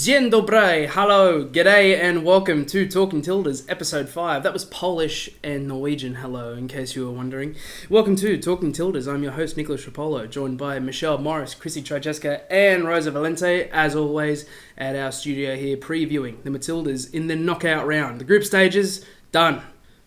Dzień dobry, hello, g'day, and welcome to Talking Tildas, episode 5. That was Polish and Norwegian hello, in case you were wondering. Welcome to Talking Tildas. I'm your host, Nicholas Rupolo, joined by Michelle Morris, Christina Trajceska, and Rosa Valente, as always, at our studio here, previewing the Matildas in the knockout round. The group stages, done.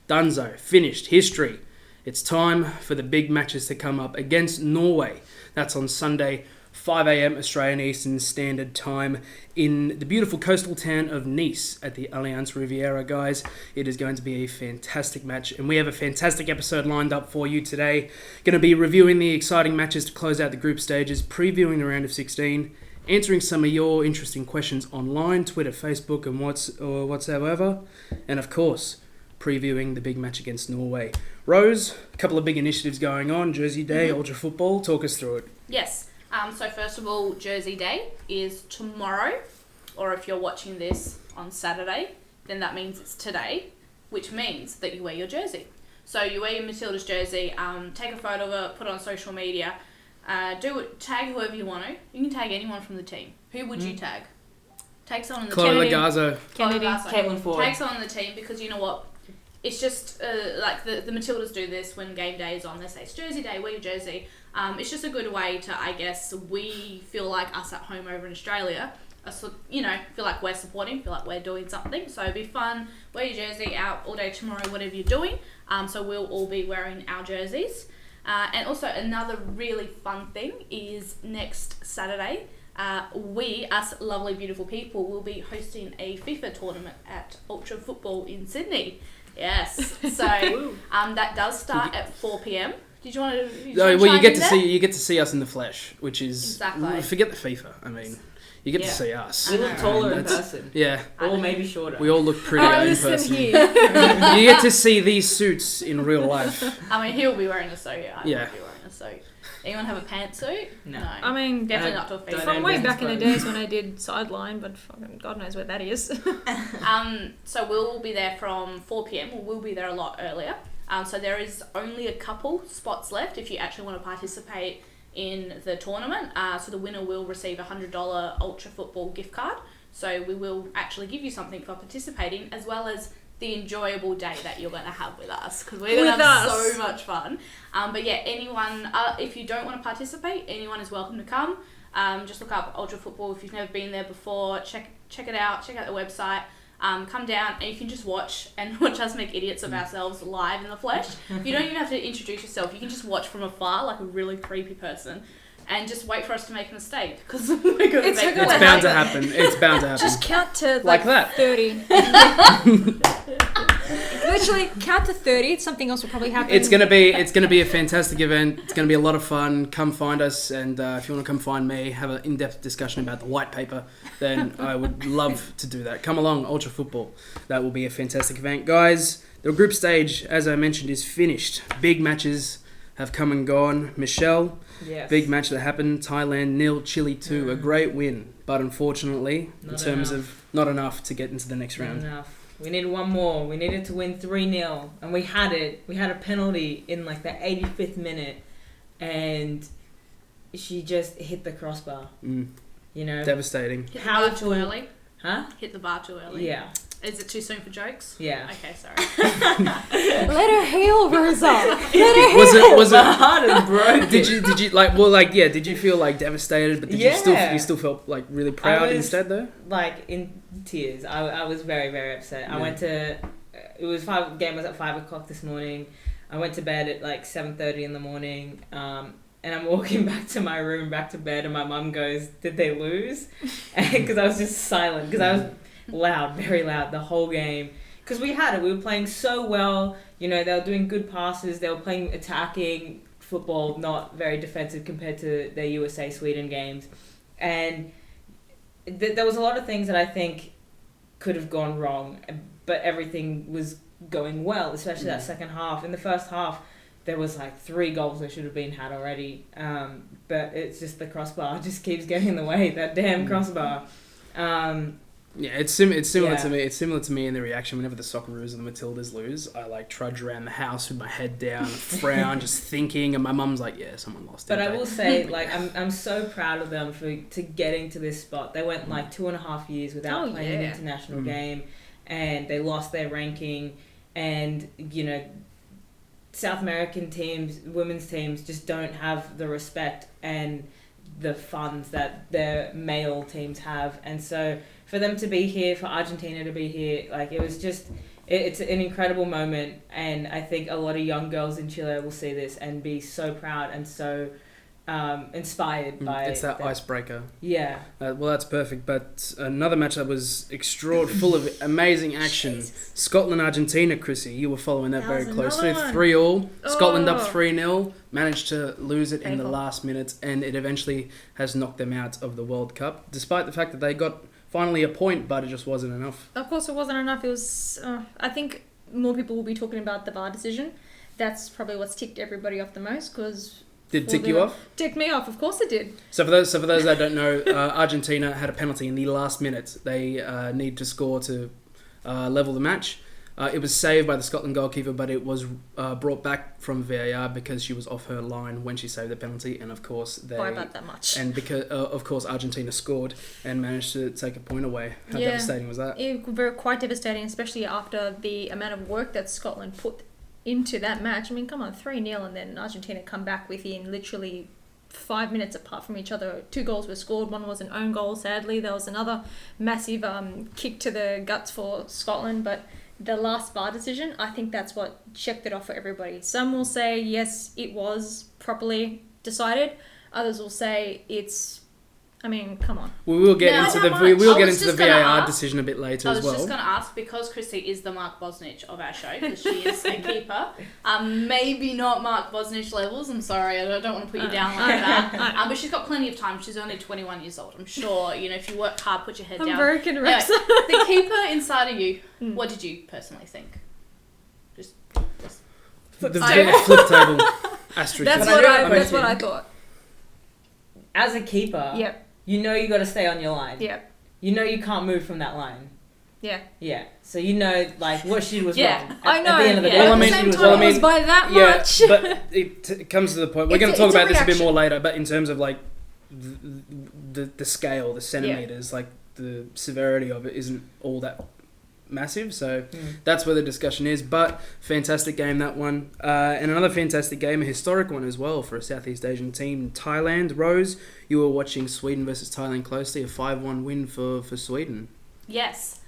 Dunzo. Finished. History. It's time for the big matches to come up against Norway. That's on Sunday, 5 a.m. Australian Eastern Standard Time in the beautiful coastal town of Nice at the Allianz Riviera, guys. It is going to be a fantastic match, and we have a fantastic episode lined up for you today. Going to be reviewing the exciting matches to close out the group stages, previewing the round of 16, answering some of your interesting questions online, Twitter, Facebook, and whatsoever, and of course, previewing the big match against Norway. Rose, a couple of big initiatives going on, Jersey Day, Ultra Football, talk us through it. Yes. So first of all, Jersey Day is tomorrow, or if you're watching this on Saturday, then that means it's today, which means that you wear your jersey. So you wear your Matilda's jersey, take a photo of it, put it on social media, tag whoever you want to. You can tag anyone from the team. Who would you tag? Tag someone in the team. Chloe Lagazzo. Caitlin Ford. Tag someone in the team because you know what? It's just like the Matildas do this when game day is on. They say it's Jersey Day, wear your jersey. It's just a good way to, I guess, we feel like us at home over in Australia, feel like we're supporting, feel like we're doing something. So it'd be fun. Wear your jersey out all day tomorrow, whatever you're doing. So we'll all be wearing our jerseys. And also another really fun thing is next Saturday, we, us lovely, beautiful people, will be hosting a FIFA tournament at Ultra Football in Sydney. Yes. So that does start at 4 p.m. Did you want to? You get to see us in the flesh, which is exactly. Forget the FIFA. I mean, you get to see us. We look taller in person. Yeah, or maybe shorter. We all look prettier in person. You get to see these suits in real life. I mean, he'll be wearing a suit. I will be wearing a suit. Anyone have a pantsuit? No. I mean, definitely not to a FIFA. From way back in the days when I did sideline, but fucking God knows where that is. So we'll be there from 4 p.m. We'll be there a lot earlier. So there is only a couple spots left if you actually want to participate in the tournament. So the winner will receive a $100 Ultra Football gift card. So we will actually give you something for participating, as well as the enjoyable day that you're going to have with us, because we're going to have so much fun. But yeah, anyone, if you don't want to participate, anyone is welcome to come. Just look up Ultra Football if you've never been there before. Check it out. Check out the website. Come down and you can just watch us make idiots of ourselves live in the flesh. You don't even have to introduce yourself. You can just watch from afar like a really creepy person. And just wait for us to make a mistake, because we're going to make it. It's bound to happen. It's bound to happen. Just count to like that. 30. Literally count to 30. Something else will probably happen. It's gonna be a fantastic event. It's gonna be a lot of fun. Come find us, and if you want to come find me, have an in-depth discussion about the white paper, then I would love to do that. Come along, Ultra Football. That will be a fantastic event, guys. The group stage, as I mentioned, is finished. Big matches have come and gone. Michelle, yes. Big match that happened. Thailand 0, Chile 2. A great win, but unfortunately, not enough to get into the next round. Not enough. We needed one more. We needed to win 3-0, and we had it. We had a penalty in like the 85th minute, and she just hit the crossbar. You know, devastating. Hit the bar too early. Huh? Hit the bar too early. Yeah. Is it too soon for jokes? Yeah. Okay, sorry. Let her heal, Rosa. Let her heal. Was it? My heart is broken. Did you feel like devastated, but you still felt like really proud instead though? Like in tears. I was very, very upset. Yeah. I went to, game was at 5 o'clock this morning. I went to bed at like 7:30 in the morning. And I'm walking back to my room, back to bed, and my mum goes, "Did they lose?" Because I was just silent, because I was loud, very loud, the whole game. Because we had it. We were playing so well. You know, they were doing good passes. They were playing attacking football, not very defensive compared to their USA-Sweden games. And there was a lot of things that I think could have gone wrong, but everything was going well, especially that second half. In the first half, there was like 3 goals that should have been had already. But it's just the crossbar just keeps getting in the way, that damn crossbar. Yeah, it's similar Yeah. to me. It's similar to me in the reaction whenever the Socceroos and the Matildas lose. I like trudge around the house with my head down, frown, just thinking, and my mum's like, "Yeah, someone lost." But I didn't will they?" say, like, I'm so proud of them to getting to this spot. They went like 2.5 years without playing an international game, and they lost their ranking. And South American teams, women's teams, just don't have the respect and the funds that their male teams have. And so for them to be here, for Argentina to be here, like, it was just, it's an incredible moment. And I think a lot of young girls in Chile will see this and be so proud and so inspired by it's that icebreaker. Yeah. Well, that's perfect. But another match that was full of amazing action. Scotland, Argentina. Chrissy, you were following that very closely. 3-3. Scotland up 3-0. Managed to lose it in the last minutes, and it eventually has knocked them out of the World Cup, despite the fact that they got finally a point, but it just wasn't enough. Of course, it wasn't enough. It was. I think more people will be talking about the VAR decision. That's probably what's ticked everybody off the most, because. Did it tick you off? Ticked me off, of course it did. So for those that don't know, Argentina had a penalty in the last minute. They need to score to level the match. It was saved by the Scotland goalkeeper, but it was brought back from VAR because she was off her line when she saved the penalty, and of course Why about that much? And because of course Argentina scored and managed to take a point away. How devastating was that? It was quite devastating, especially after the amount of work that Scotland put into that match. I mean, come on, 3-0, and then Argentina come back within literally 5 minutes apart from each other. 2 goals were scored. One was an own goal, sadly. There was another massive kick to the guts for Scotland, but the last VAR decision, I think that's what checked it off for everybody. Some will say, yes, it was properly decided. Others will say it's... I mean, come on. We will get into the VAR decision a bit later as well. I was just going to ask, because Chrissy is the Mark Bosnich of our show, because she is a keeper. Maybe not Mark Bosnich levels. I'm sorry, I don't want to put you down like that. But she's got plenty of time. She's only 21 years old. I'm sure, if you work hard, put your head down. American anyway, the keeper inside of you, what did you personally think? Just flip table. Asterisk. That's what I thought. As a keeper... Yep. You got to stay on your line. Yep. You can't move from that line. Yeah. Yeah. So what she was wrong. I know. At the end of the day. Well, at the same time, it was by that much. Yeah, but it comes to the point. We're going to talk about this a bit more later, but in terms of like the scale, the centimeters, like the severity of it isn't all that massive, so that's where the discussion is. But fantastic game, that one, and another fantastic game, a historic one as well for a Southeast Asian team, Thailand. Rose, you were watching Sweden versus Thailand closely, a 5-1 win for Sweden. Yes,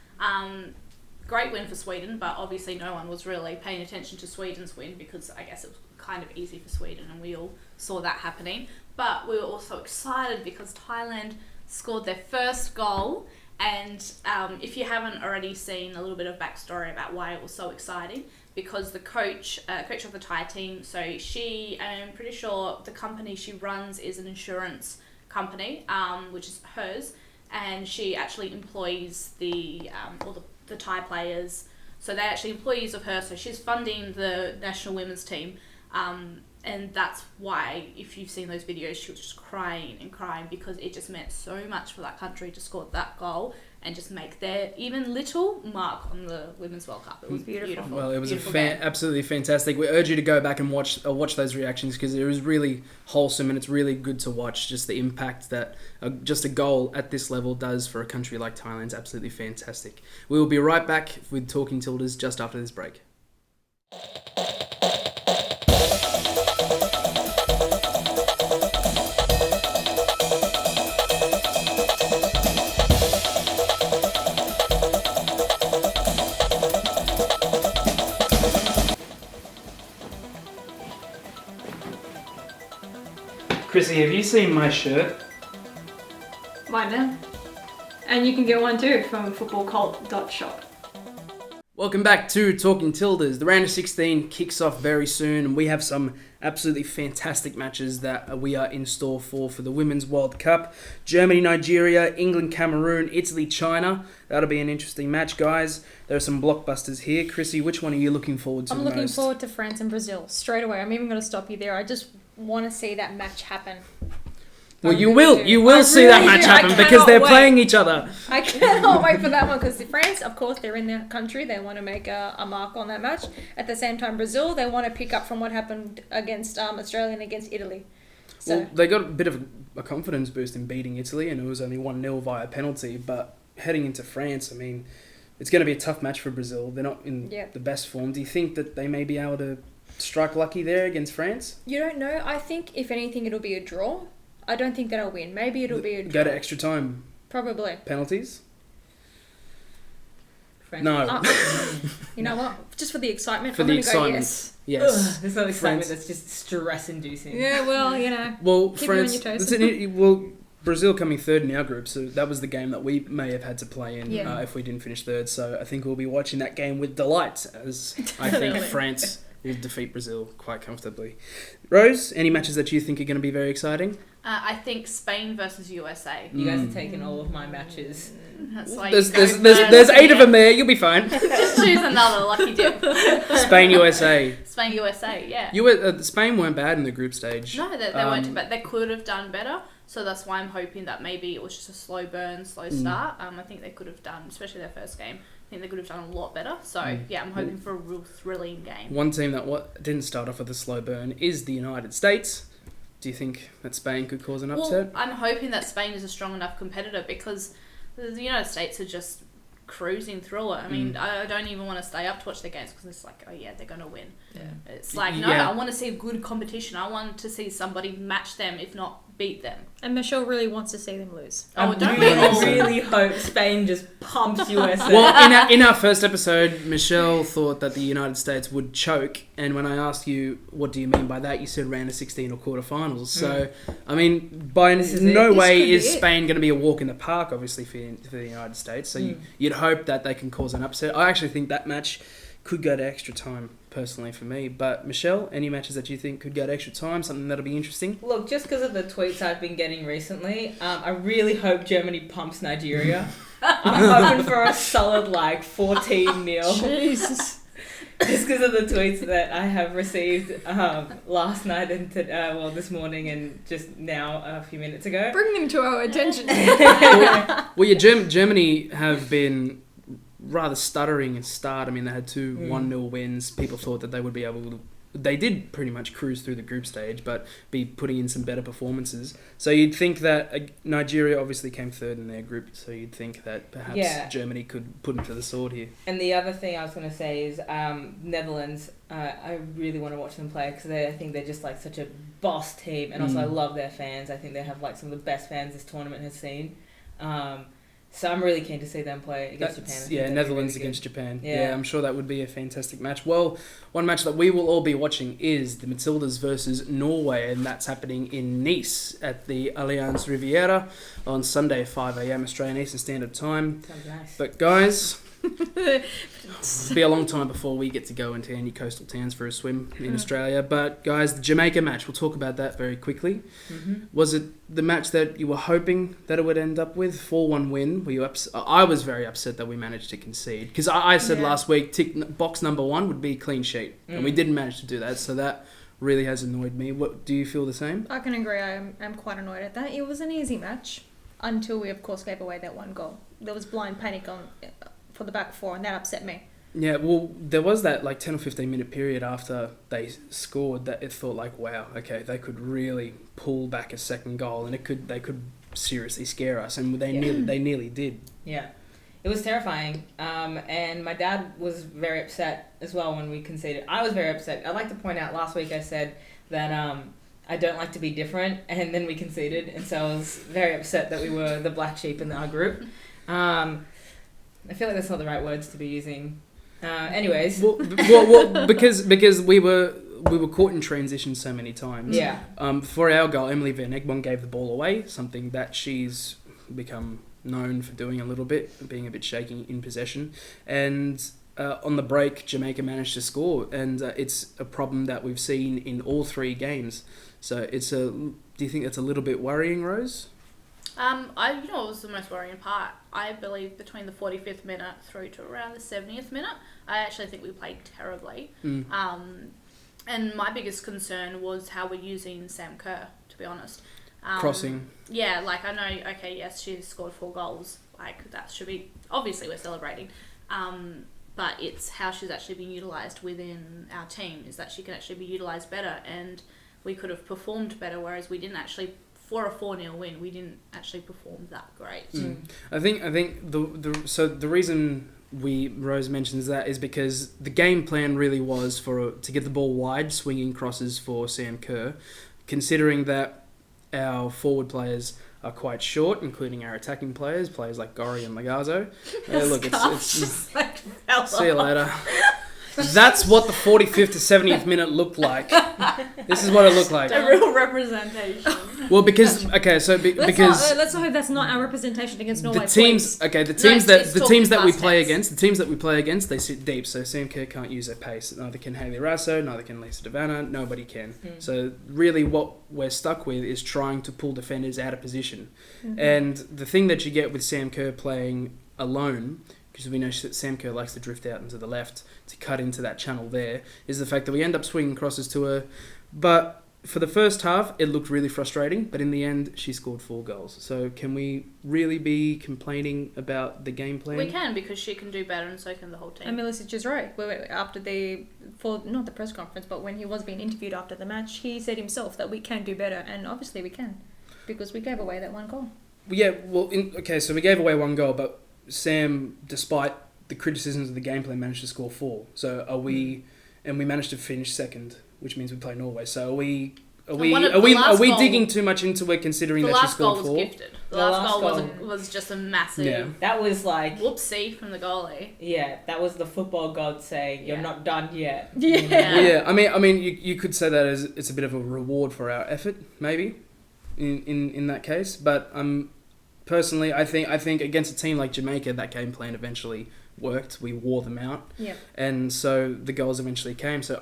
great win for Sweden, but obviously no one was really paying attention to Sweden's win because I guess it was kind of easy for Sweden and we all saw that happening. But we were also excited because Thailand scored their first goal. And if you haven't already seen a little bit of backstory about why it was so exciting, because the coach of the Thai team, so I'm pretty sure the company she runs is an insurance company, which is hers, and she actually employs all the Thai players. So they're actually employees of her, so she's funding the national women's team. And that's why, if you've seen those videos, she was just crying and crying because it just meant so much for that country to score that goal and just make their even little mark on the Women's World Cup. It was beautiful. Well, it was absolutely fantastic. We urge you to go back and watch those reactions because it was really wholesome and it's really good to watch. Just the impact that just a goal at this level does for a country like Thailand is absolutely fantastic. We will be right back with Talking Tildas just after this break. Chrissy, have you seen my shirt? Mine now. And you can get one too from footballcult.shop. Welcome back to Talking Tildas. The round of 16 kicks off very soon and we have some absolutely fantastic matches that we are in store for the Women's World Cup. Germany, Nigeria, England, Cameroon, Italy, China. That'll be an interesting match, guys. There are some blockbusters here. Chrissy, which one are you looking forward to I'm most? looking forward to France and Brazil straight away. I'm even going to stop you there. I just want to see that match happen. Well, you will see that match happen because they're playing each other. I cannot wait for that one because France, of course, they're in their country. They want to make a mark on that match. At the same time, Brazil, they want to pick up from what happened against Australia and against Italy. So Well, they got a bit of a confidence boost in beating Italy, and it was only 1-0 via penalty. But heading into France, I mean, it's going to be a tough match for Brazil. They're not in the best form. Do you think that they may be able to strike lucky there against France? You don't know. I think, if anything, it'll be a draw. I don't think that'll win. Maybe it'll be a draw. Go to extra time. Probably. Penalties? France. No. You know what? Just for the excitement, For I'm the going to go excitement. yes. Yes. There's no excitement France. that's just stress-inducing. Yeah, well, you know. Well, Keep France. you on your toes. Brazil coming third in our group, so that was the game that we may have had to play in if we didn't finish third. So I think we'll be watching that game with delight, as I think France will defeat Brazil quite comfortably. Rose, any matches that you think are going to be very exciting? I think Spain versus USA. You guys are taking all of my matches. That's why There's 8 of them there. You'll be fine. Just choose another lucky dip. Spain, USA. Spain, USA, yeah. Spain weren't bad in the group stage. No, they weren't too bad. They could have done better. So that's why I'm hoping that maybe it was just a slow burn, slow start. I think they could have done, especially their first game, I think they could have done a lot better. So, I'm hoping for a real thrilling game. One team that didn't start off with a slow burn is the United States. Do you think that Spain could cause an upset? Well, I'm hoping that Spain is a strong enough competitor because the United States are just cruising through it. I mean, I don't even want to stay up to watch the games because it's like, oh yeah, they're going to win. Yeah. It's like, no, I want to see a good competition. I want to see somebody match them, if not beat them. And Michelle really wants to see them lose. I really hope Spain just pumps USA. Well, in our first episode, Michelle thought that the United States would choke, and when I asked you, what do you mean by that, you said round of 16 or quarterfinals. So, I mean, by no way is Spain going to be a walk in the park, obviously, for the United States. So you'd hope that they can cause an upset. I actually think that match could go to extra time, personally, for me. But Michelle, any matches that you think could go to extra time, something that'll be interesting? Look, just because of the tweets I've been getting recently, I really hope Germany pumps Nigeria. I'm hoping for a solid 14-0. Jesus. Just because of the tweets that I have received last night and this morning and just now a few minutes ago. Bring them to our attention. Germany have been rather stuttering at start. I mean, they had 2 1-0 wins. People thought that they would be able to... They did pretty much cruise through the group stage, but be putting in some better performances. So you'd think that Nigeria obviously came third in their group, so you'd think that perhaps Germany could put them to the sword here. And the other thing I was going to say is Netherlands. I really want to watch them play because I think they're just such a boss team, and also I love their fans. I think they have some of the best fans this tournament has seen. So I'm really keen to see them play against Japan. Netherlands really against Japan. Yeah, I'm sure that would be a fantastic match. Well, one match that we will all be watching is the Matildas versus Norway, and that's happening in Nice at the Allianz Riviera on Sunday, 5 a.m. Australian Eastern Standard Time. Sounds nice. But guys... It'll be a long time before we get to go into any coastal towns for a swim in Australia. But guys, the Jamaica match, we'll talk about that very quickly. Was it the match that you were hoping that it would end up with? 4-1 win. Were you I was very upset that we managed to concede because I said last week box number 1 would be clean sheet, and we didn't manage to do that. So that really has annoyed me. What do you feel the same? I can agree. I'm quite annoyed at that. It was an easy match until we of course gave away that 1 goal. There was blind panic for the back 4, and that upset me. Yeah, well, there was that 10 or 15 minute period after they scored that it thought wow, okay, they could really pull back a second goal, and they could seriously scare us, and they nearly did. Yeah, it was terrifying. And my dad was very upset as well when we conceded. I was very upset. I'd like to point out last week I said that I don't like to be different, and then we conceded, and so I was very upset that we were the black sheep in our group. I feel like that's not the right words to be using. Anyways. Well, because we were caught in transition so many times. Yeah. For our goal, Emily Van Egmond gave the ball away, something that she's become known for doing a little bit, being a bit shaky in possession. And on the break, Jamaica managed to score, and it's a problem that we've seen in all 3 games. So do you think that's a little bit worrying, Rose? What was the most worrying part? I believe between the 45th minute through to around the 70th minute, I actually think we played terribly. And my biggest concern was how we're using Sam Kerr, to be honest. Crossing. Yeah, like I know, okay, yes, she's scored 4 goals. Like that should be, obviously we're celebrating. But it's how she's actually been utilised within our team, is that she can actually be utilised better, and we could have performed better, whereas we didn't actually, for a 4-0 win, we didn't actually perform that great. I think the reason Rose mentions that is because the game plan really was to get the ball wide, swinging crosses for Sam Kerr, considering that our forward players are quite short, including our attacking players like Gori and Lagazzo. Look, it's just like see you later. That's what the 45th to 70th minute looked like. This is what it looked like. A real representation. Well, because let's hope that's not our representation against Norway. the teams that we play against, they sit deep. So Sam Kerr can't use their pace. Neither can Hayley Rasso. Neither can Lisa Devanna. Nobody can. So really, what we're stuck with is trying to pull defenders out of position. And the thing that you get with Sam Kerr playing alone, because we know that Sam Kerr likes to drift out into the left to cut into that channel there, is the fact that we end up swinging crosses to her. But for the first half, it looked really frustrating, but in the end, she scored 4 goals. So can we really be complaining about the game plan? We can, because she can do better, and so can the whole team. And Melissa's just right. After not the press conference, but when he was being interviewed after the match, he said himself that we can do better, and obviously we can, because we gave away that 1 goal. Yeah, well, so we gave away 1 goal, but Sam, despite the criticisms of the game plan, managed to score 4. So and we managed to finish second, which means we play Norway. So are we digging too much into it, considering that she scored 4? The last goal was gifted. The last goal was just a massive... Yeah. That was like... whoopsie from the goalie. Yeah, that was the football god saying, you're not done yet. Yeah. I mean, you could say that as it's a bit of a reward for our effort, maybe, in that case. But personally, I think against a team like Jamaica, that game plan eventually worked. We wore them out. Yeah. And so the goals eventually came. So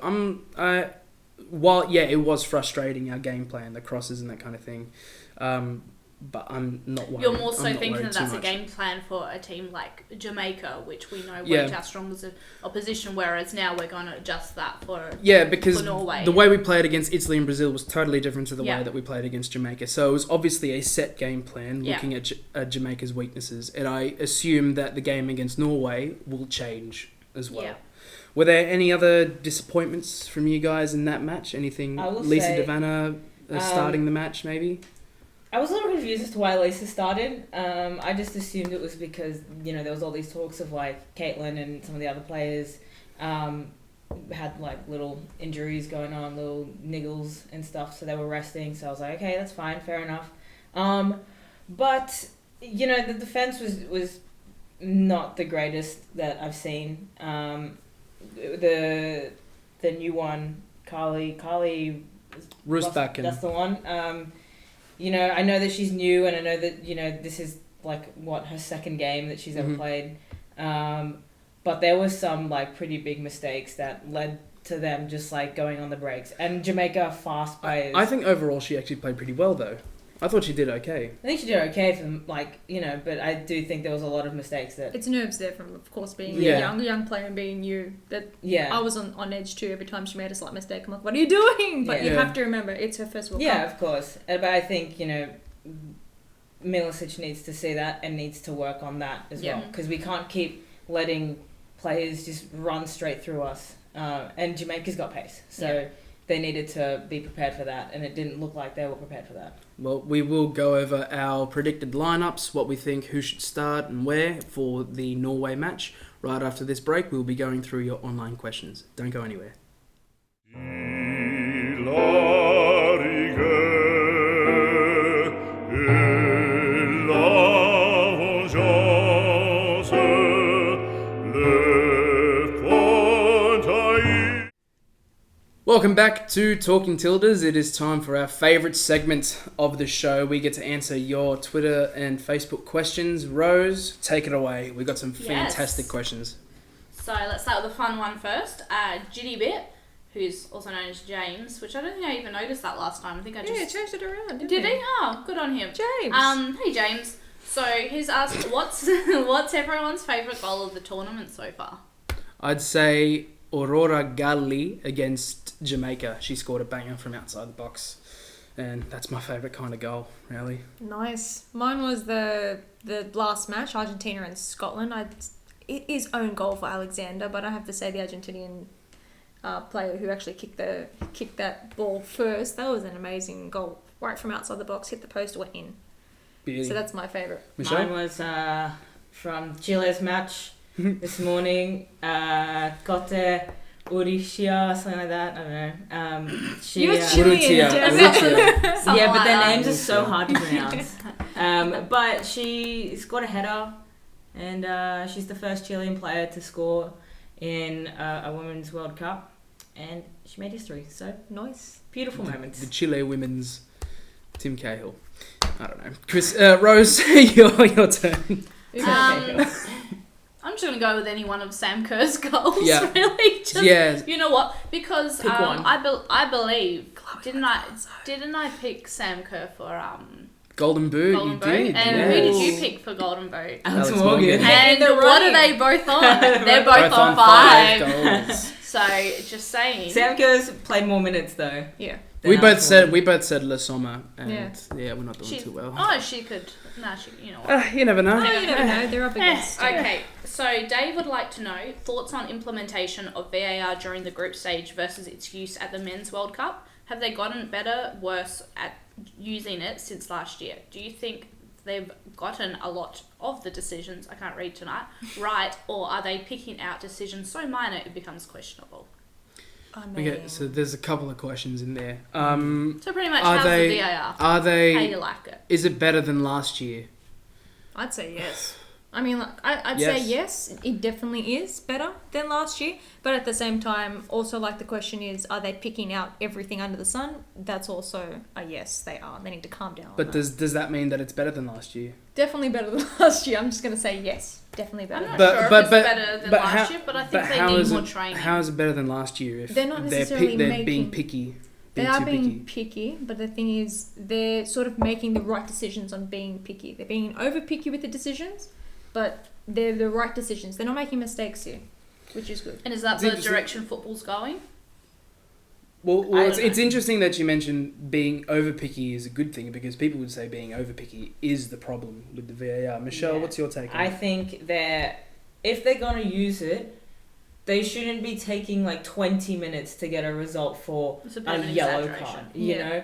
while it was frustrating, our game plan, the crosses and that kind of thing, but I'm not worried. You're more so thinking that that's a game plan for a team like Jamaica, which we know weren't our strongest opposition, whereas now we're going to adjust that for Norway. The way we played against Italy and Brazil was totally different to the way that we played against Jamaica. So it was obviously a set game plan looking at Jamaica's weaknesses, and I assume that the game against Norway will change as well. Yeah. Were there any other disappointments from you guys in that match? Anything? Lisa Devanna starting the match, maybe? I was a little confused as to why Lisa started. I just assumed it was because, there was all these talks of like Caitlin and some of the other players had like little injuries going on, little niggles and stuff, so they were resting. So I was like, okay, that's fine, fair enough. But the defense was not the greatest that I've seen. The new one, Carly Roosbakken. That's the one. I know that she's new, and I know that this is like her second game that she's ever played. But there was some like pretty big mistakes that led to them just like going on the breaks. And Jamaica are fast players. I think overall she actually played pretty well though. I thought she did okay. I think she did okay from but I do think there was a lot of mistakes that... It's nerves there from, of course, being a young player and being new. I was on edge too every time she made a slight mistake. I'm like, what are you doing? But you have to remember, it's her first World Cup. Yeah, of course. But I think, Milicic needs to see that and needs to work on that as well. Because we can't keep letting players just run straight through us. And Jamaica's got pace. So they needed to be prepared for that. And it didn't look like they were prepared for that. Well, we will go over our predicted lineups, what we think who should start and where for the Norway match. Right after this break, we'll be going through your online questions. Don't go anywhere. Welcome back to Talking Tildas. It is time for our favourite segment of the show. We get to answer your Twitter and Facebook questions. Rose, take it away. We've got some fantastic questions. So let's start with the fun one first. Giddy Bit, who's also known as James, which I don't think I even noticed that last time. I think I just... changed it around, didn't he? Oh, good on him. James. Hey, James. So he's asked, what's everyone's favourite goal of the tournament so far? I'd say Aurora Galli against Jamaica. She scored a banger from outside the box. And that's my favourite kind of goal, really. Nice. Mine was the last match, Argentina and Scotland. It is own goal for Alexander, but I have to say the Argentinian player who actually kicked that ball first, that was an amazing goal. Right from outside the box, hit the post, went in. Beauty. So that's my favourite. Michelle? Mine was from Chile's match this morning. Cote Urishia, something like that. I don't know. You're Chilean, Urrutia. Yeah, but their names are so hard to pronounce. But she scored a header, and she's the first Chilean player to score in a Women's World Cup, and she made history. So Nice. beautiful moments. The Chile women's Tim Cahill. I don't know. Chris, Rose, your turn. I'm just gonna go with any one of Sam Kerr's goals. Yeah. Really, just, Yeah. You know what? Because Pick one. I believe didn't I pick Sam Kerr for Golden Boot, Golden you Boot? did. And yes. who did you pick for Golden Boot? Alex Alex Morgan. Morgan. And They're what right. are they both on? They're both on five 5. goals. So just saying. Sam Kerr's played more minutes though. Yeah. than We both Alex said Morgan. Le Sommer, and Yeah. we're not doing She, too well. oh, she could. Nah, you know what? You never know. Oh, you never know. They're up against. Okay, so Dave would like to know thoughts on implementation of VAR during the group stage versus its use at the Men's World Cup. Have they gotten better, worse at using it since last year? Do you think they've gotten a lot of the decisions, I can't read tonight, right, or are they picking out decisions so minor it becomes questionable? I mean, Okay, so there's a couple of questions in there. So pretty much, Are how's they- the VAR? Are How do they? you like it? Is it better than last year? I'd say yes. I mean, like, I'd Yes. say yes. It definitely is better than last year. But at the same time, also, like, the question is, are they picking out everything under the sun? That's also a yes, they are. They need to calm down. But on that. does that mean that it's better than last year? Definitely better than last year. I'm just going to say yes. Definitely I'm better. not But- sure if but- it's but- better than but last how- year, but I But think they how need is more it? training. How is it better than last year? If They're not necessarily they're being making- picky. They Being are too being picky. picky, but the thing is, they're sort of making the right decisions on being picky. They're being over picky with the decisions, but they're the right decisions. They're not making mistakes here, which is good. And is that It's the interesting. direction football's going? Well, I it's, don't it's know. interesting that you mentioned being over picky is a good thing, because people would say being over picky is the problem with the VAR. Michelle, Yeah. what's your take on I it? think if they're gonna use it, they shouldn't be taking like 20 minutes to get a result for It's a bit a of an yellow exaggeration. card. Yeah.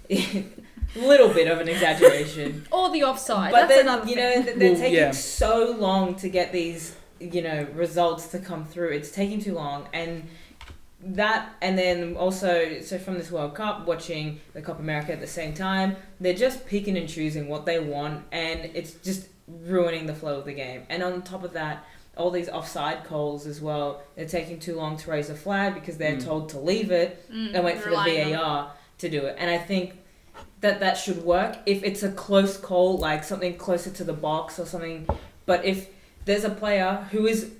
You know, little bit of an exaggeration. Or the offside. But That's then, another you thing. know, they're Well, taking yeah. so long to get these, you know, results to come through. It's taking too long, and then also, so from this World Cup, watching the Copa America at the same time, they're just picking and choosing what they want, and it's just ruining the flow of the game. And on top of that, all these offside calls as well. They're taking too long to raise a flag because they're told to leave it and wait for the relying on- VAR to do it. And I think that should work if it's a close call, like something closer to the box or something. But if there's a player who is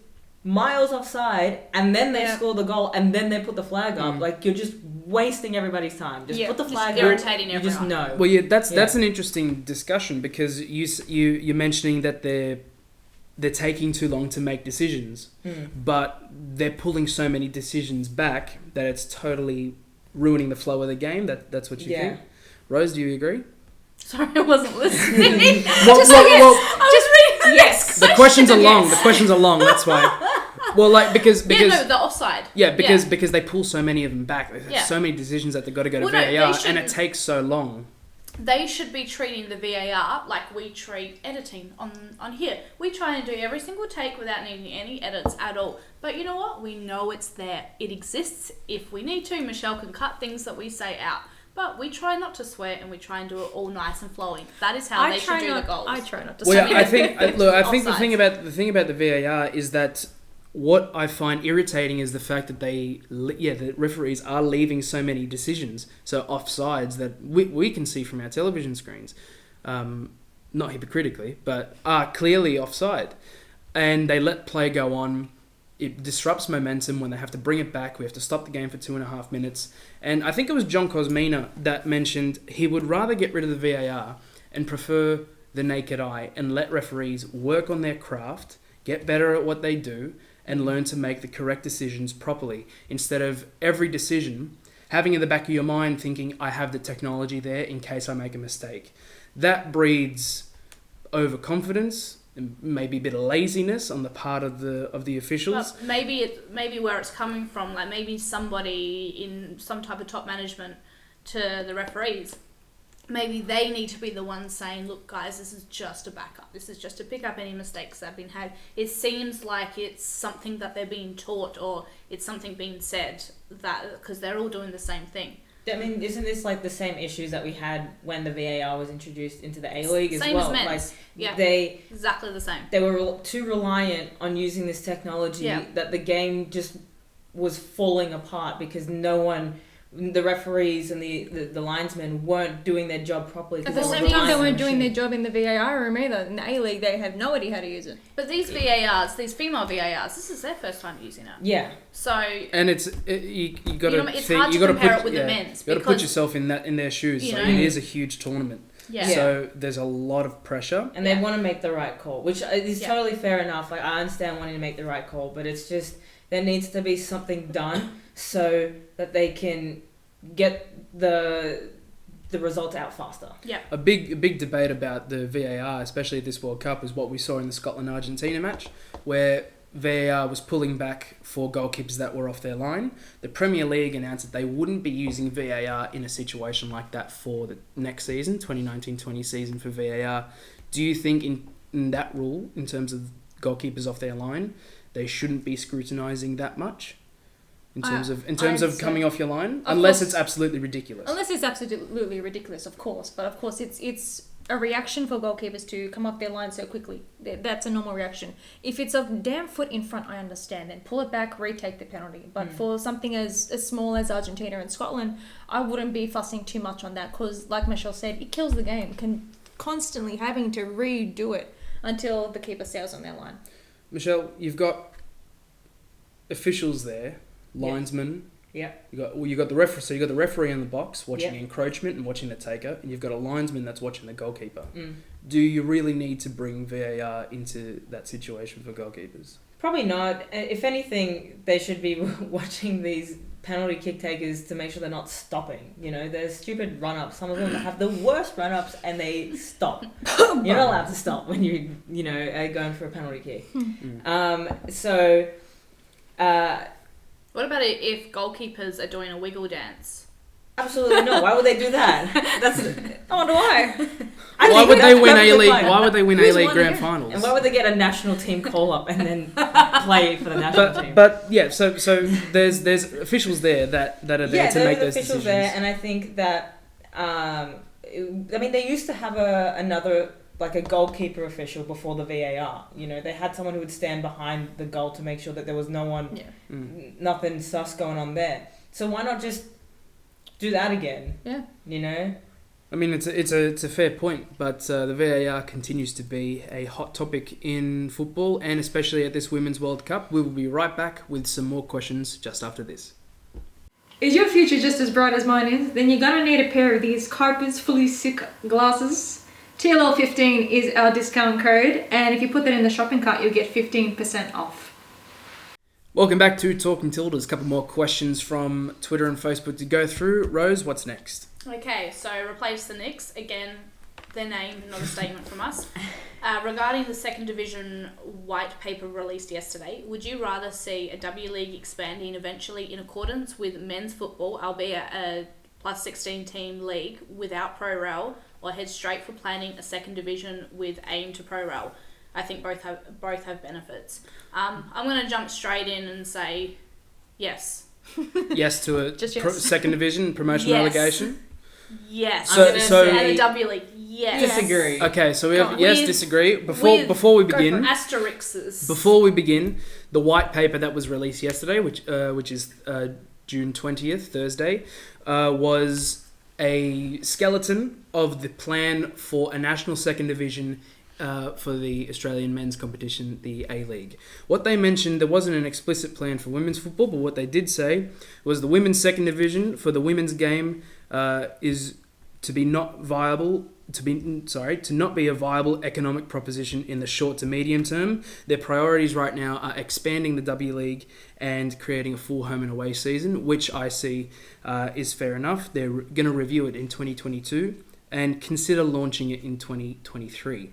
miles offside and then they Yeah. score the goal and then they put the flag up, like, you're just wasting everybody's time. Just Yeah, put the just flag up. irritating You just everyone. know. Well, yeah, that's Yeah. an interesting discussion, because you're mentioning that they're taking too long to make decisions, but they're pulling so many decisions back that it's totally ruining the flow of the game. That's what you Yeah. think. Rose, do you agree? Sorry, I wasn't listening. Just read Yes. the questions are long. The questions are long. That's why. Well, like because Yeah, no, the offside. because they pull so many of them back. There's Yeah. so many decisions that they've got to go to Well, no, they VAR, and shouldn't. it takes so long. They should be treating the VAR like we treat editing on here. We try and do every single take without needing any edits at all. But you know what? We know it's there. It exists. If we need to, Michelle can cut things that we say out. But we try not to swear, and we try and do it all nice and flowing. That is how they should do the goals. I try not to Well, say yeah, I think the Offsides. thing about the VAR is that what I find irritating is the fact that the referees are leaving so many decisions, so offsides, that we can see from our television screens, not hypocritically, but are clearly offside, and they let play go on. It disrupts momentum when they have to bring it back. We have to stop the game for 2.5 minutes. And I think it was John Cosmina that mentioned he would rather get rid of the VAR and prefer the naked eye and let referees work on their craft, get better at what they do, and learn to make the correct decisions properly, instead of every decision having in the back of your mind thinking, I have the technology there in case I make a mistake. That breeds overconfidence, and maybe a bit of laziness on the part of the officials. Well, maybe where it's coming from, like maybe somebody in some type of top management to the referees, maybe they need to be the ones saying, look guys, this is just a backup, this is just to pick up any mistakes that have been had. It seems like it's something that they're being taught, or it's something being said, that because they're all doing the same thing. I mean, isn't this like the same issues that we had when the VAR was introduced into the A-League as same well? Same as men's. They exactly the same. They were too reliant on using this technology that the game just was falling apart because the referees and the linesmen weren't doing their job properly. At the same time, they weren't doing their job in the VAR room either. In the A-League, they have no idea how to use it. But these VARs, these female VARs, this is their first time using it. Yeah. So. And you got to it's hard to compare it with the men's. You got to put yourself in their shoes. So it is a huge tournament. Yeah. So there's a lot of pressure. And they want to make the right call, which is totally fair enough. Like, I understand wanting to make the right call, but it's just there needs to be something done so that they can get the results out faster. Yeah. A big debate about the VAR, especially at this World Cup, is what we saw in the Scotland-Argentina match, where VAR was pulling back for goalkeepers that were off their line. The Premier League announced that they wouldn't be using VAR in a situation like that for the next season, 2019-20 season for VAR. Do you think in that rule, in terms of goalkeepers off their line, they shouldn't be scrutinising that much? In terms of coming off your line, unless it's absolutely ridiculous. Unless it's absolutely ridiculous, of course. But of course, it's a reaction for goalkeepers to come off their line so quickly. That's a normal reaction. If it's a damn foot in front, I understand. Then pull it back, retake the penalty. But for something as small as Argentina and Scotland, I wouldn't be fussing too much on that because, like Michelle said, it kills the game. Constantly having to redo it until the keeper sails on their line. Michelle, you've got officials there. Linesman. Yeah. You got the referee. So you got the referee in the box watching encroachment and watching the taker, and you've got a linesman that's watching the goalkeeper. Do you really need to bring VAR into that situation for goalkeepers? Probably not. If anything, they should be watching these penalty kick takers to make sure they're not stopping. You know, there's stupid run-ups. Some of them have the worst run-ups and they stop. You're not allowed to stop when are going for a penalty kick. What about if goalkeepers are doing a wiggle dance? Absolutely not. Why would they do that? I wonder why. Why would they win A-League? Why would they win A-League Grand Finals? And why would they get a national team call up and then play for the national team? But yeah, so there's officials there that are there to make those decisions. Yeah, there's officials there, and I think that they used to have another like a goalkeeper official before the VAR. You know, they had someone who would stand behind the goal to make sure that there was no one, nothing sus going on there. So why not just do that again? Yeah. You know? I mean, it's a fair point, but the VAR continues to be a hot topic in football, and especially at this Women's World Cup. We will be right back with some more questions just after this. Is your future just as bright as mine is? Then you're gonna need a pair of these Carpets Fully Sick glasses. TLL15 is our discount code, and if you put that in the shopping cart, you'll get 15% off. Welcome back to Talking Tildas. A couple more questions from Twitter and Facebook to go through. Rose, what's next? Okay, so replace the Knicks. Again, their name, not a statement from us. Regarding the second division white paper released yesterday, would you rather see a W League expanding eventually in accordance with men's football, albeit a plus 16 team league without pro rel, or head straight for planning a second division with aim to pro rel? I think both have benefits. I'm going to jump straight in and say yes. Yes to a yes. Second division promotion relegation? Yes. So and the W League, yes. Disagree. Okay, so we have disagree. Before we begin, asterisks. Before we begin, the white paper that was released yesterday, which is June 20th, Thursday, was a skeleton of the plan for a national second division for the Australian men's competition, the A-League. What they mentioned, there wasn't an explicit plan for women's football, but what they did say was the women's second division for the women's game is to be not viable to not be a viable economic proposition in the short to medium term. Their priorities right now are expanding the W League and creating a full home and away season, which I see is fair enough. They're going to review it in 2022 and consider launching it in 2023.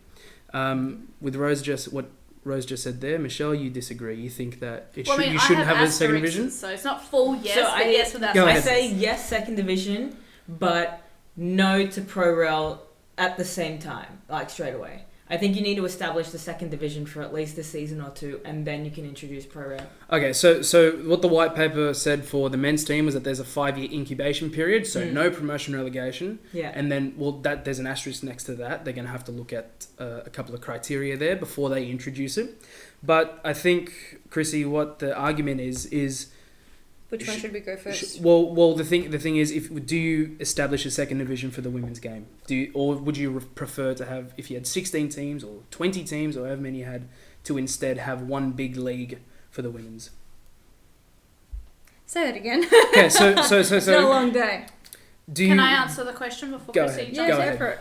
With what Rose just said there, Michelle, you disagree. You think that you shouldn't have a second division? So it's not full yes, So but yes without I say yes, second division, but no to pro rel at the same time, like straight away. I think you need to establish the second division for at least a season or two, and then you can introduce pro rel. Okay, so what the white paper said for the men's team was that there's a 5-year incubation period, so no promotion relegation. Yeah. And then, that there's an asterisk next to that. They're going to have to look at a couple of criteria there before they introduce it. But I think, Chrissy, what the argument is Which one should we go first? Well, the thing is, do you establish a second division for the women's game? Or would you prefer to have, if you had 16 teams or 20 teams or however many you had, to instead have one big league for the women's? Say that again. Okay, so It's been a long day. Can I answer the question before Chrissy jumps in? ahead. For it.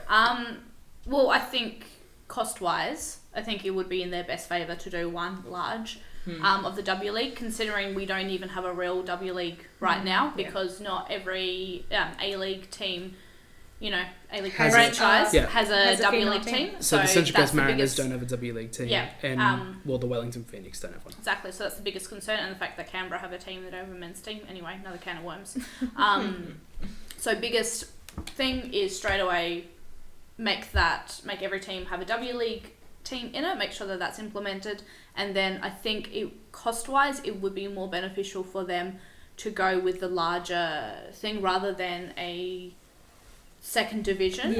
Well, I think cost-wise, I think it would be in their best favour to do one large of the W League, considering we don't even have a real W League right now, because not every A-League team, A-League franchise has a W League team. So the Central Coast Mariners biggest, don't have a W League team, and the Wellington Phoenix don't have one. Exactly, so that's the biggest concern, and the fact that Canberra have a team that don't have a men's team. Anyway, another can of worms. So biggest thing is straight away make every team have a W League team in it, make sure that that's implemented, and then I think cost-wise it would be more beneficial for them to go with the larger thing rather than a second division.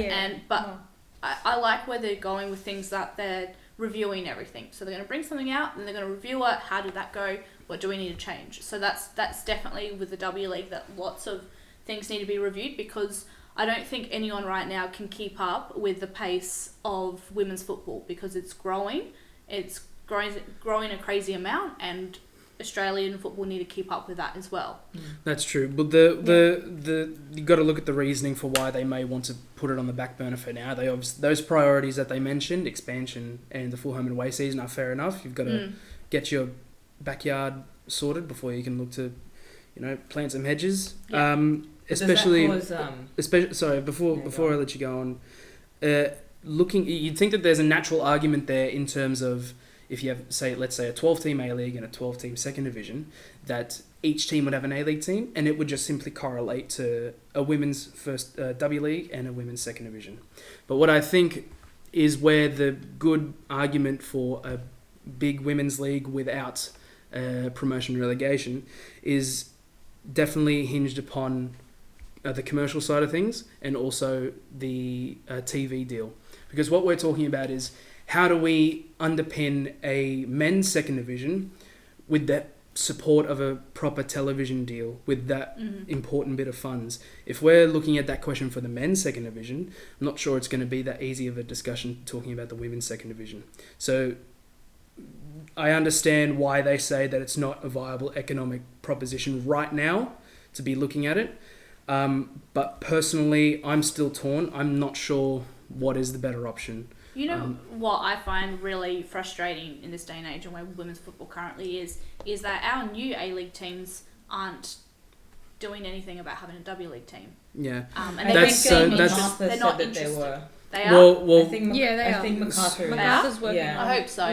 I like where they're going with things, that they're reviewing everything. So they're going to bring something out and they're going to review it. How did that go? What do we need to change? So that's definitely with the W League, that lots of things need to be reviewed, because I don't think anyone right now can keep up with the pace of women's football, because it's growing. It's growing a crazy amount, and Australian football need to keep up with that as well. That's true, but you got to look at the reasoning for why they may want to put it on the back burner for now. Those priorities that they mentioned, expansion and the full home and away season, are fair enough. You've got to get your backyard sorted before you can look to, plant some hedges. Yeah. Especially before I let you go on, you'd think that there's a natural argument there in terms of, if you have, let's say a 12-team A-League and a 12-team second division, that each team would have an A-League team, and it would just simply correlate to a women's first W League and a women's second division. But what I think is where the good argument for a big women's league without promotion relegation is definitely hinged upon the commercial side of things, and also the TV deal. Because what we're talking about is, how do we underpin a men's second division with that support of a proper television deal, with that important bit of funds? If we're looking at that question for the men's second division, I'm not sure it's going to be that easy of a discussion talking about the women's second division. So I understand why they say that it's not a viable economic proposition right now to be looking at it. But personally, I'm still torn. I'm not sure what is the better option. What I find really frustrating in this day and age, and where women's football currently is that our new A-League teams aren't doing anything about having a W League team. Yeah. And they're not interested. They are? Well, I think MacArthur's working. Yeah. I hope so,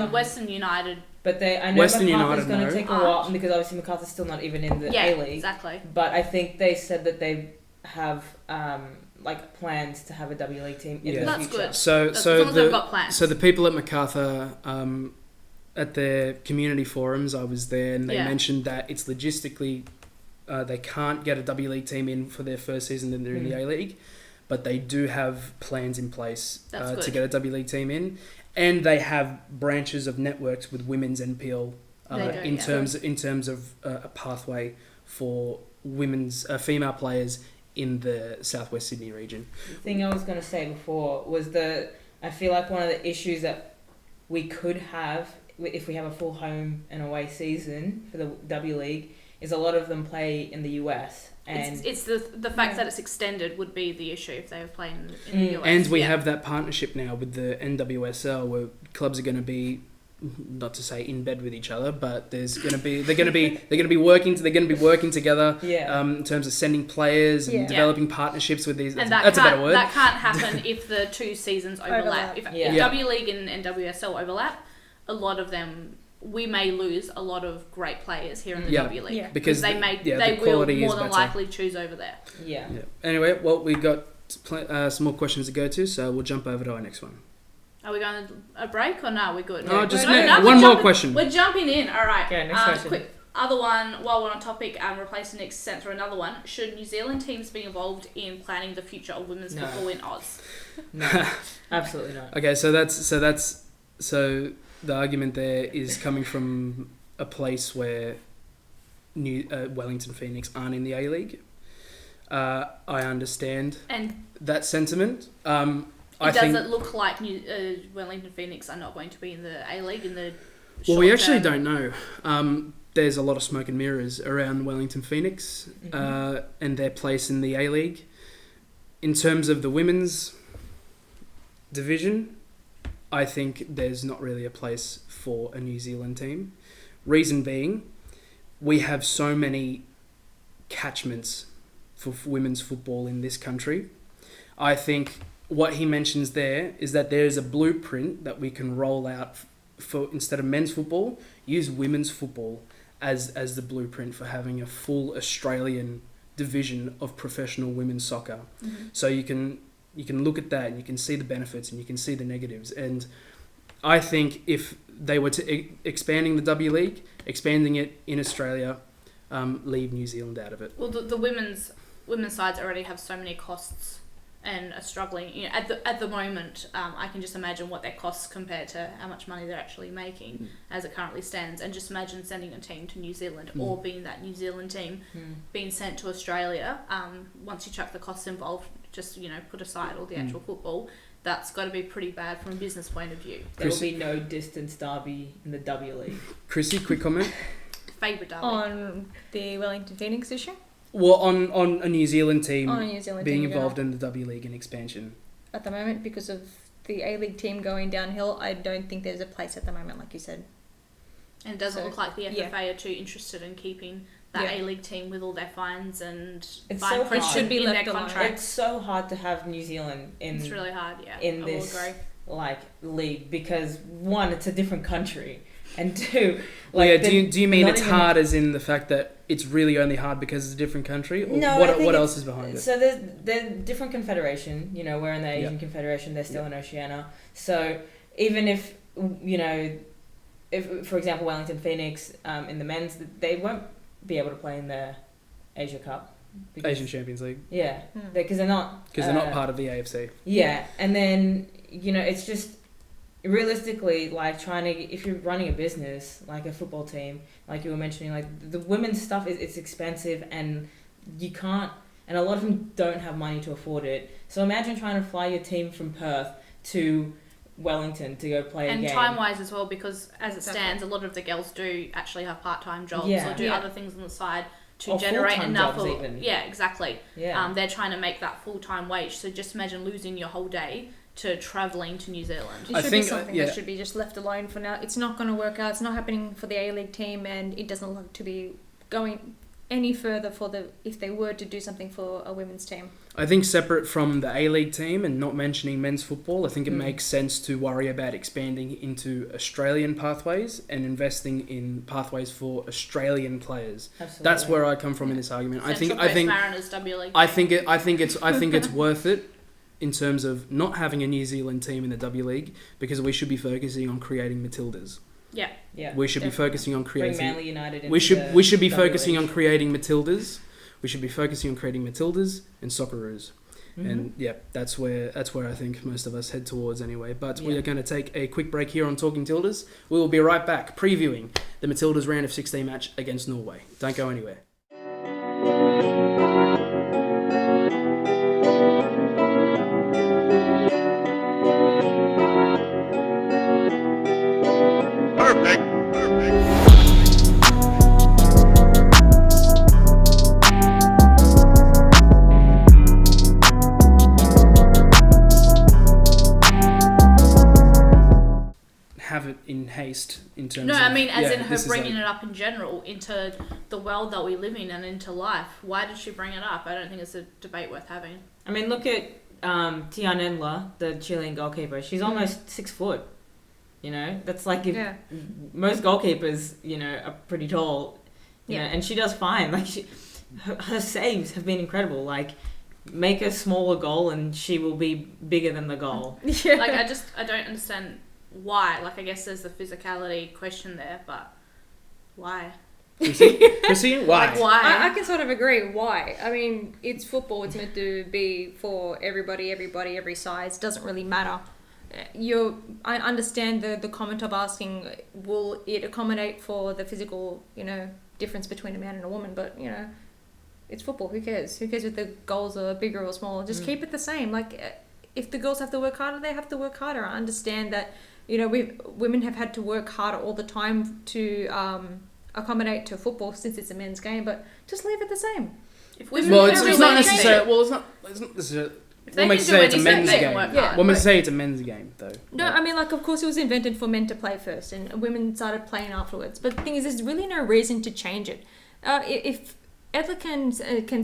Western United. But I know Western MacArthur's going to United, take a while, because obviously MacArthur's still not even in the A-League. Exactly. But I think they said that they have plans to have a W League team in the That's future. good. So as long as they've got plans. So the people at MacArthur, at their community forums, I was there, and they mentioned that it's logistically, they can't get a W League team in for their first season, then they're in the A-League, but they do have plans in place to get a W League team in, and they have branches of networks with women's NPL in terms of a pathway for women's female players in the Southwest Sydney region. The thing I was going to say before was I feel like one of the issues that we could have if we have a full home and away season for the W League is a lot of them play in the US, And it's the fact that it's extended would be the issue if they were playing in the US. And we have that partnership now with the NWSL where clubs are going to be, not to say in bed with each other, but they're going to be working together in terms of sending players and developing partnerships with these. And that's a better word. That can't happen if the two seasons overlap. If W League and NWSL overlap, a lot of them, we may lose a lot of great players here in the W League because they will more than likely choose over there. Yeah. Anyway, well, we got some more questions to go to, so we'll jump over to our next one. Are we going to a break or no? We're good. No, just one more question. We're jumping in. All right. Okay, next question. Quick. Other one, while we're on topic, replacing Nick's sent through another one. Should New Zealand teams be involved in planning the future of women's football in Oz? No, absolutely not. Okay, so the argument there is coming from a place where Wellington Phoenix aren't in the A-League. I understand that sentiment. Does it look like Wellington Phoenix are not going to be in the A-League in the Well, we actually don't know. There's a lot of smoke and mirrors around Wellington Phoenix and their place in the A-League. In terms of the women's division, I think there's not really a place for a New Zealand team. Reason being, we have so many catchments for women's football in this country. I think what he mentions there is that there is a blueprint that we can roll out for, instead of men's football, use women's football as the blueprint for having a full Australian division of professional women's soccer. Mm-hmm. So you can look at that and you can see the benefits and you can see the negatives. And I think if they were to expanding the W League, expanding it in Australia, leave New Zealand out of it. Well, the women's sides already have so many costs and are struggling. You know, at the moment, I can just imagine what their costs compare to how much money they're actually making as it currently stands. And just imagine sending a team to New Zealand or being that New Zealand team being sent to Australia. Once you chuck the costs involved, just put aside all the actual football. That's got to be pretty bad from a business point of view. There will be no distance derby in the W League. Chrissy, quick comment. Favourite derby on the Wellington Phoenix issue. Well, on a New Zealand team being involved in the W League and expansion. At the moment, because of the A-League team going downhill, I don't think there's a place at the moment, like you said. And it doesn't look like the FFA are too interested in keeping that A-League team with all their fines and fine print should be left in their contract. It's so hard to have New Zealand in. It's really hard, in this league because one, it's a different country. And two, do you mean it's hard as in the fact that it's really only hard because it's a different country? Or no, what else is behind it? So there's different confederation. We're in the Asian Confederation. They're still in Oceania. So even if if for example Wellington Phoenix in the men's, they won't be able to play in the Asia Cup. Asian Champions League. Yeah, because they're not part of the AFC. Yeah, and then it's just. Realistically, if you're running a business, like a football team, like you were mentioning, like the women's stuff, it's expensive and you can't, and a lot of them don't have money to afford it. So imagine trying to fly your team from Perth to Wellington to go play a game. And time-wise as well, because as it stands, a lot of the girls do actually have part-time jobs or do other things on the side to generate enough. Yeah, exactly. Yeah. They're trying to make that full-time wage. So just imagine losing your whole day to travelling to New Zealand. It should be something that should be just left alone for now. It's not going to work out. It's not happening for the A-League team, and it doesn't look to be going any further if they were to do something for a women's team. I think separate from the A-League team and not mentioning men's football, I think it makes sense to worry about expanding into Australian pathways and investing in pathways for Australian players. Absolutely. That's where I come from in this argument. Mariners, W League. I think it's worth it. In terms of not having a New Zealand team in the W League, because we should be focusing on creating Matildas. Yeah. We should be focusing on creating. Bring Manly United. We should be focusing on creating Matildas. We should be focusing on creating Matildas and Socceroos. Mm-hmm. And that's where I think most of us head towards anyway. But we are going to take a quick break here on Talking Tildas. We will be right back previewing the Matildas round of 16 match against Norway. Don't go anywhere. in haste in terms. No, of, I mean as in her this is bringing like- it up in general into the world that we live in and into life. Why did she bring it up? I don't think it's a debate worth having. I mean, look at Tianenla, the Chilean goalkeeper. She's almost 6 foot. You know, that's like if most goalkeepers, you know, are pretty tall. You know, and she does fine. Like her saves have been incredible. Like, make a smaller goal and she will be bigger than the goal. Yeah. Like I don't understand why. Like, I guess there's the physicality question there, but why? Chrissy, why? Like, why? I can sort of agree. Why? I mean, it's football. It's meant to be for everybody, every size. Doesn't really matter. I understand the comment of asking, will it accommodate for the physical, you know, difference between a man and a woman? But, you know, it's football. Who cares? Who cares if the goals are bigger or smaller? Just keep it the same. Like, if the girls have to work harder, they have to work harder. I understand that, you know, women have had to work harder all the time to accommodate to football since it's a men's game, but just leave it the same. If women Well, can it's do not anything- necessarily. Well, it's not necessarily. If What they makes can you do say it's a anything, men's they can game? work Yeah. hard. What makes you say it's a men's game, though? No, I mean, like, of course it was invented for men to play first, and women started playing afterwards. But the thing is, there's really no reason to change it. If Edla can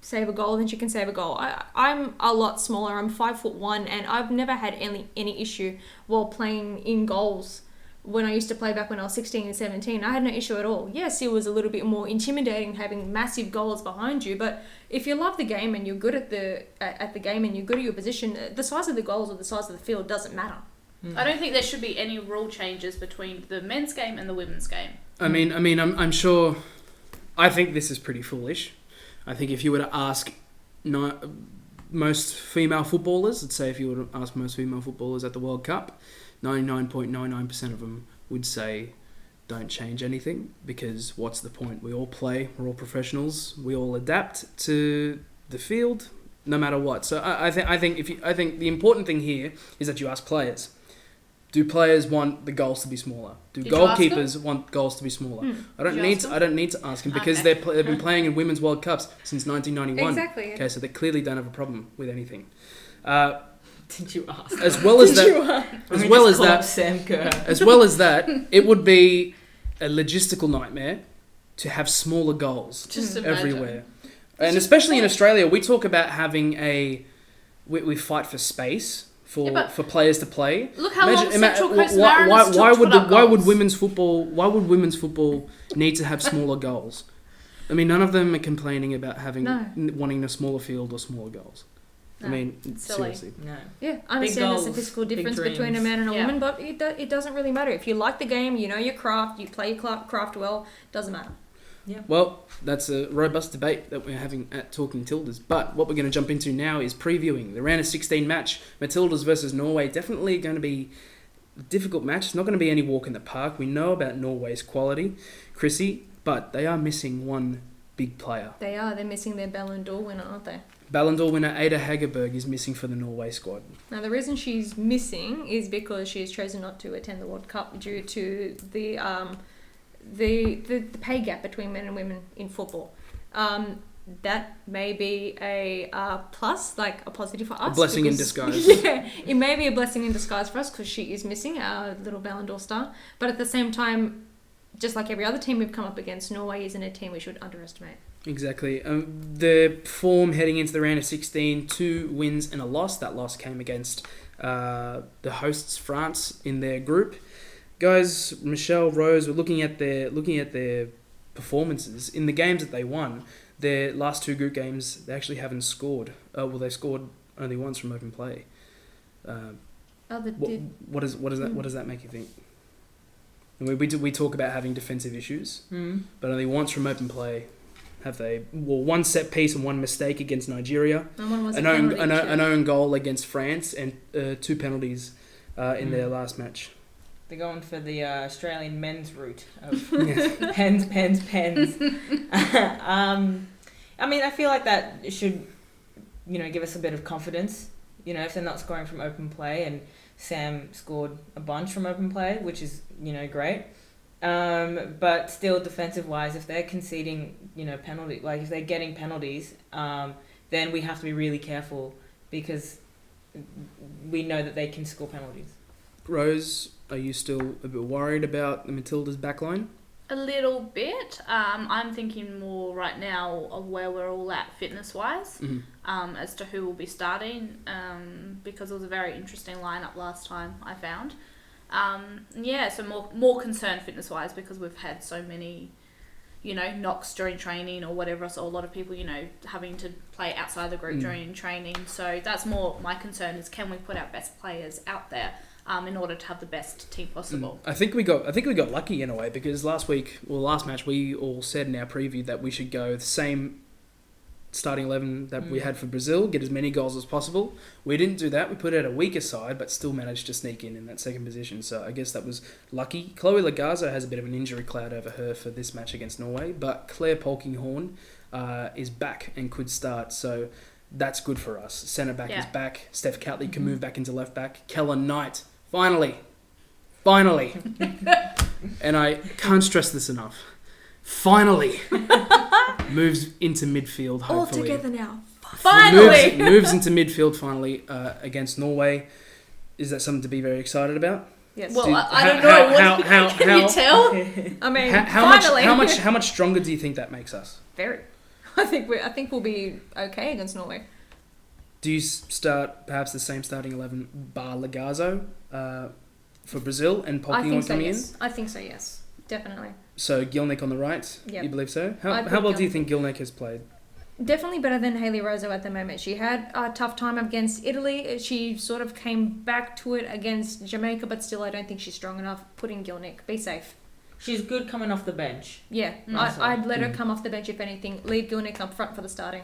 save a goal, then she can save a goal. I'm a lot smaller. I'm 5'1", and I've never had any issue while playing in goals. When I used to play back when I was 16 and 17, I had no issue at all. Yes, it was a little bit more intimidating having massive goals behind you, but if you love the game and you're good at the game and you're good at your position, the size of the goals or the size of the field doesn't matter. I don't think there should be any rule changes between the men's game and the women's game. I mean, I'm sure. I think this is pretty foolish. I think if you were to ask most female footballers, let's say if you were to ask most female footballers at the World Cup, 99.99% of them would say, don't change anything, because what's the point? We all play, we're all professionals, we all adapt to the field, no matter what. So I think the important thing here is that you ask players. Do players want the goals to be smaller? Do Did you ask goalkeepers want goals to be smaller? I don't Did you need to ask them because Okay. they've been playing in Women's World Cups since 1991. Exactly. Okay, so they clearly don't have a problem with anything. Did you ask? As well as that, Sam Kerr. as well as that, it would be a logistical nightmare to have smaller goals Just imagine. everywhere. And especially in Australia, we talk about having we fight for space for players to play. Look how long Central Coast why Mariners took to put up would goals. women's football need to have smaller goals? I mean, none of them are complaining about wanting a smaller field or smaller goals. No, I mean, it's silly. seriously. No. Yeah, I understand there's a goals, physical big difference between a dreams. man and a Yeah. woman, but it doesn't really matter. If you like the game, you know your craft, you play your craft well, doesn't matter. Well, that's a robust debate that we're having at Talking Tildas. But what we're going to jump into now is previewing the round of 16 match. Matildas versus Norway. Definitely going to be a difficult match. It's not going to be any walk in the park. We know about Norway's quality, Chrissy, but they are missing one big player. They're missing their Ballon d'Or winner, aren't they? Ballon d'Or winner Ada Hegerberg is missing for the Norway squad. Now, the reason she's missing is because she's chosen not to attend the World Cup due to the pay gap between men and women in football. That may be a plus, like a positive for us. A blessing in because- disguise. Yeah, it may be a blessing in disguise for us because she is missing our little Ballon d'Or star. But at the same time, just like every other team we've come up against, Norway isn't a team we should underestimate. Exactly. The form heading into the round of 16, 2 wins and a loss. That loss came against the hosts, France, in their group. Guys, Michelle, Rose, were looking at their performances in the games that they won. Their last 2 group games, they actually haven't scored. They scored only once from open play. What does that make you think? We talk about having defensive issues, but only once from open play have they. Well, one set piece and one mistake against Nigeria, And one was an own goal against France, and 2 penalties in their last match. They're going for the Australian men's route of pens. I mean, I feel like that should, give us a bit of confidence. If they're not scoring from open play, and Sam scored a bunch from open play, which is, great. But still, defensive-wise, if they're conceding, penalty, like if they're getting penalties, then we have to be really careful because we know that they can score penalties. Rose, Are you still a bit worried about the Matildas' backline? A little bit. I'm thinking more right now of where we're all at fitness-wise, as to who will be starting, because it was a very interesting lineup last time, I found. So more concerned fitness-wise because we've had so many, knocks during training or whatever, so a lot of people, having to play outside the group during training. So that's more my concern is, can we put our best players out there in order to have the best team possible? I think we got lucky in a way, because last match we all said in our preview that we should go the same starting 11 that we had for Brazil, get as many goals as possible. We didn't do that. We put out a weaker side, but still managed to sneak in that second position. So I guess that was lucky. Chloe Lagazo has a bit of an injury cloud over her for this match against Norway, but Claire Polkinghorn is back and could start. So that's good for us. Centre back is back. Steph Catley can move back into left back. Kellen Knight, finally, and I can't stress this enough, finally moves into midfield, hopefully. All together now. Finally! Moves into midfield finally against Norway. Is that something to be very excited about? Yes. Well, I don't know. Can you tell? I mean, how finally. how much stronger do you think that makes us? Very. I think we'll be okay against Norway. Do you start perhaps the same starting 11 bar Lagazo for Brazil and Polkinghorn coming in? I think so, yes. Definitely. So Gilnick on the right, you believe so? How well do you think Gilnick has played? Definitely better than Hayley Rozo at the moment. She had a tough time against Italy. She sort of came back to it against Jamaica, but still I don't think she's strong enough. Put in Gilnick. Be safe. She's good coming off the bench. Yeah, I'd let her come off the bench if anything. Leave Gilnick up front for the starting.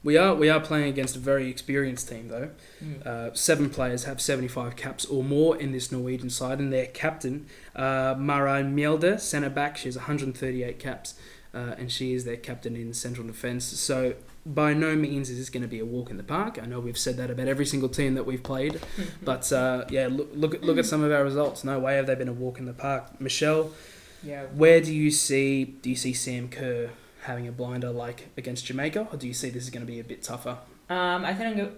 We are playing against a very experienced team though. 7 players have 75 caps or more in this Norwegian side, and their captain, Mara Mjelde, centre back, she has 138 caps, and she is their captain in central defence. So by no means is this going to be a walk in the park. I know we've said that about every single team that we've played, but look at some of our results. No way have they been a walk in the park. Michelle, where do you see Sam Kerr having a blinder like against Jamaica, or do you see this is going to be a bit tougher? I think I'm going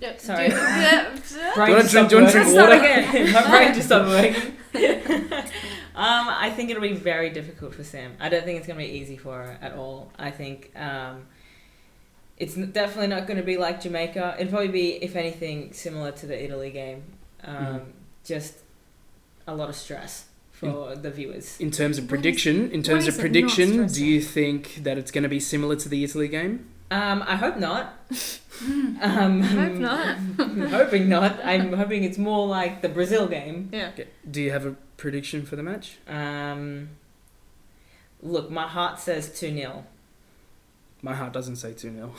Yeah, sorry. Do you want to drink water? Again. My brain just stopped working. I think it'll be very difficult for Sam. I don't think it's going to be easy for her at all. I think it's definitely not going to be like Jamaica. It'll probably be, if anything, similar to the Italy game. Just a lot of stress for the viewers. In terms of prediction, do you think that it's going to be similar to the Italy game? I hope not. Hope not. I'm hoping not. I'm hoping it's more like the Brazil game. Yeah. Okay. Do you have a prediction for the match? Look, my heart says 2-0. My heart doesn't say 2-0.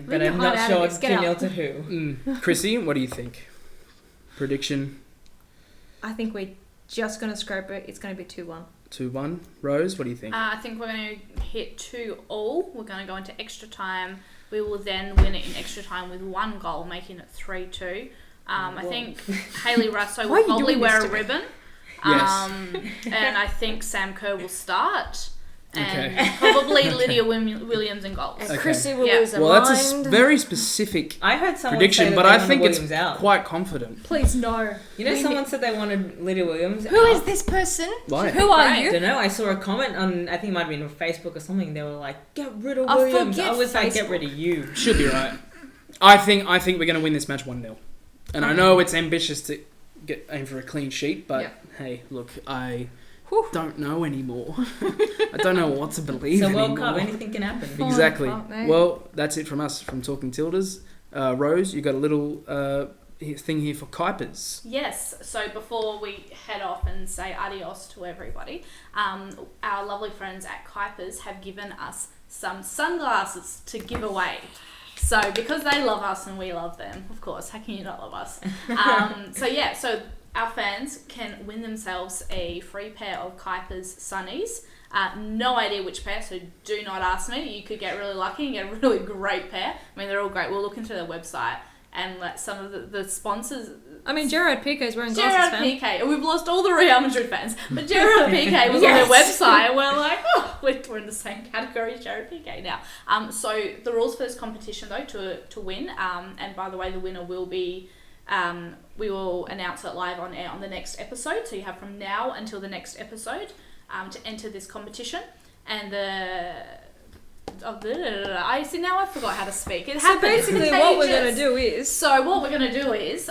But I'm not sure it's 2-0 to who. Chrissy, what do you think? Prediction? I think we're just going to scrape it. It's going to be 2-1. 2-1. Rose, what do you think? I think we're going to hit 2-2. We're going to go into extra time. We will then win it in extra time with 1 goal, making it 3-2. I think Hayley Russo will probably wear a ribbon. Yes. And I think Sam Kerr will start. And probably Lydia Williams in goals. And Chrissy will lose her mind. Well, that's a very specific I heard someone prediction, say that but they I wanted think it's Williams out. quite confident. Please, no. You know, someone said they wanted Lydia Williams Who out. is this person? Why? Who are I you? don't know. I saw a comment on, I think it might have been on Facebook or something. They were like, "Get rid of Oh, Williams." forget I was like, "Get Facebook. rid of you." Should be right. I think we're going to win this match 1-0. And I know it's ambitious to aim for a clean sheet, but hey, look, I don't know anymore. I don't know what to believe anymore. So World Cup, anything can happen. Exactly. Oh, Well, that's it from us, from Talking Tildas. Rose, you got a little thing here for Kuipers. Yes, so before we head off and say adios to everybody, our lovely friends at Kuipers have given us some sunglasses to give away. So because they love us and we love them, of course, how can you not love us? So our fans can win themselves a free pair of Kuipers sunnies. No idea which pair, so do not ask me. You could get really lucky and get a really great pair. I mean, they're all great. We'll look into their website and let some of the sponsors... I mean, Gerard Piqué is wearing glasses, Gerard Piqué. We've lost all the Real Madrid fans, but Gerard Piqué was on their website, and we're like, we're in the same category as Gerard Piqué now. So the rules for this competition, though, to win, and by the way, the winner will be We will announce it live on air on the next episode. So you have from now until the next episode to enter this competition. And I see, now I forgot how to speak. It So happens. basically, It's what we're contagious. gonna do is So what we're gonna do is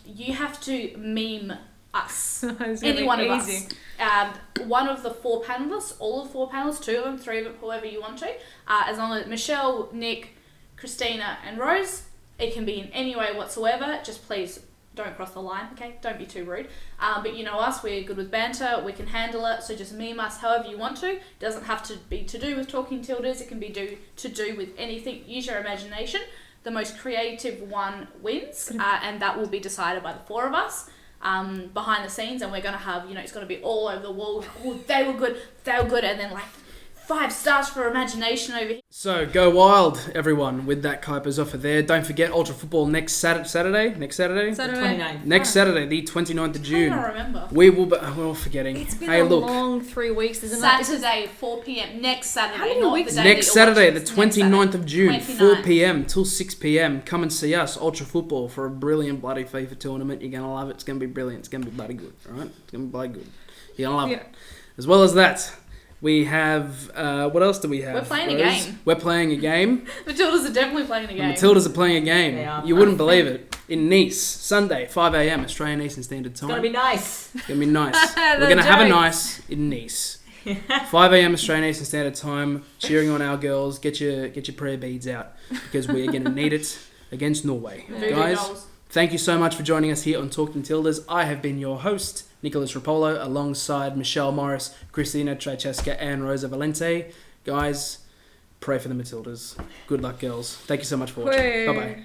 you have to meme us. It's Any gonna one be of easy. us. One of the 4 panelists, all of the 4 panelists, 2 of them, 3 of them, whoever you want to. As long as Michelle, Nick, Christina, and Rose, it can be in any way whatsoever. Just please don't cross the line, okay? Don't be too rude. But you know us, we're good with banter, we can handle it, so just meme us however you want to. It doesn't have to be to do with Talking Tildas, it can be to do with anything. Use your imagination. The most creative one wins, and that will be decided by the 4 of us. Behind the scenes, and we're going to have, it's going to be all over the wall. Oh, they were good, and then 5 stars for imagination over here. So go wild, everyone, with that Kuipers offer there. Don't forget Ultra Football next Saturday. Next Saturday? Saturday. 29th. Next Saturday, the 29th of I June. don't remember. We will be... We're all forgetting. It's been Hey, a look. long 3 weeks, isn't it? Saturday, 4 p.m. Next Saturday. How many not weeks? The day Next that you're Saturday, the watching. Next 29th of June, 29th. 4 p.m. till 6 p.m. Come and see us, Ultra Football, for a brilliant bloody FIFA tournament. You're going to love it. It's going to be brilliant. It's going to be bloody good, all right? It's going to be bloody good. You're going to love it. As well as that, we have... what else do we have? We're playing a Rose? game. We're playing a game. Matildas are definitely playing a The game. Matildas are playing a game. They are. You wouldn't believe it. In Nice, Sunday, 5 a.m. Australian Eastern Standard Time. It's gonna be nice. It's going to be nice. The We're going to have a jokes. nice in Nice. 5 a.m. Australian Eastern Standard Time, cheering on our girls. Get your prayer beads out, because we're going to need it against Norway. Voodoo Guys, dolls. thank you so much for joining us here on Talking Tildas. I have been your host, Nicholas Rupolo, alongside Michelle Morris, Christina Trajceska, and Rosa Valente. Guys, pray for the Matildas. Good luck, girls. Thank you so much for watching. Way. Bye-bye.